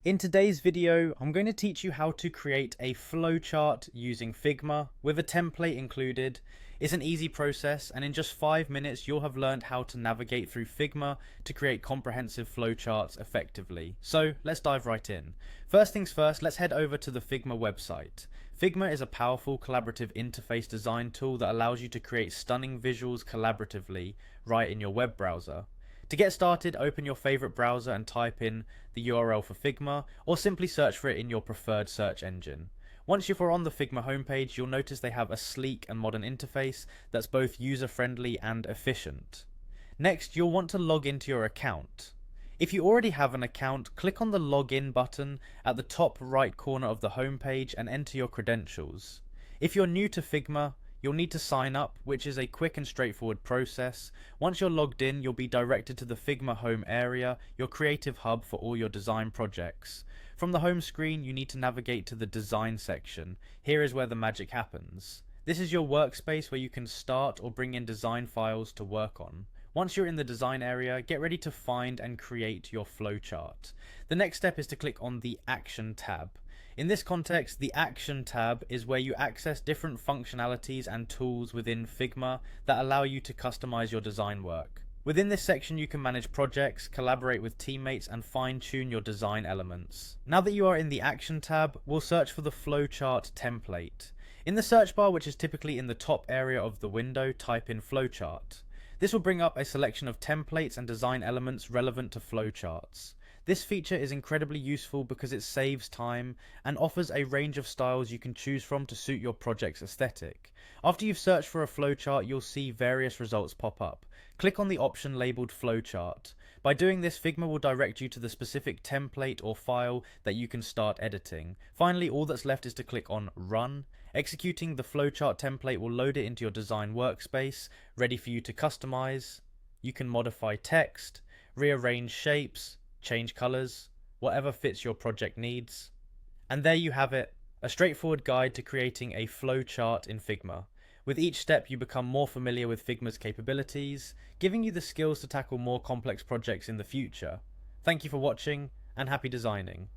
In today's video, I'm going to teach you how to create a flowchart using Figma with a template included. It's an easy process, and in just 5 minutes you'll have learned how to navigate through Figma to create comprehensive flowcharts effectively. So let's dive right in. First things first, let's head over to the Figma website. Figma is a powerful collaborative interface design tool that allows you to create stunning visuals collaboratively right in your web browser. To get started, open your favorite browser and type in the URL for Figma, or simply search for it in your preferred search engine. Once you're on the Figma homepage, you'll notice they have a sleek and modern interface that's both user-friendly and efficient. Next, you'll want to log into your account. If you already have an account, click on the Login button at the top right corner of the homepage and enter your credentials. If you're new to Figma, you'll need to sign up, which is a quick and straightforward process. Once you're logged in, you'll be directed to the Figma home area, your creative hub for all your design projects. From the home screen, you need to navigate to the design section. Here is where the magic happens. This is your workspace where you can start or bring in design files to work on. Once you're in the design area, get ready to find and create your flowchart. The next step is to click on the Action tab. In this context, the Action tab is where you access different functionalities and tools within Figma that allow you to customize your design work. Within this section, you can manage projects, collaborate with teammates, and fine-tune your design elements. Now that you are in the Action tab, we'll search for the flowchart template. In the search bar, which is typically in the top area of the window, type in flowchart. This will bring up a selection of templates and design elements relevant to flowcharts. This feature is incredibly useful because it saves time and offers a range of styles you can choose from to suit your project's aesthetic. After you've searched for a flowchart, you'll see various results pop up. Click on the option labeled flowchart. By doing this, Figma will direct you to the specific template or file that you can start editing. Finally, all that's left is to click on Run. Executing the flowchart template will load it into your design workspace, ready for you to customize. You can modify text, rearrange shapes, change colors, whatever fits your project needs. And there you have it, a straightforward guide to creating a flowchart in Figma. With each step, you become more familiar with Figma's capabilities, giving you the skills to tackle more complex projects in the future. Thank you for watching, and happy designing.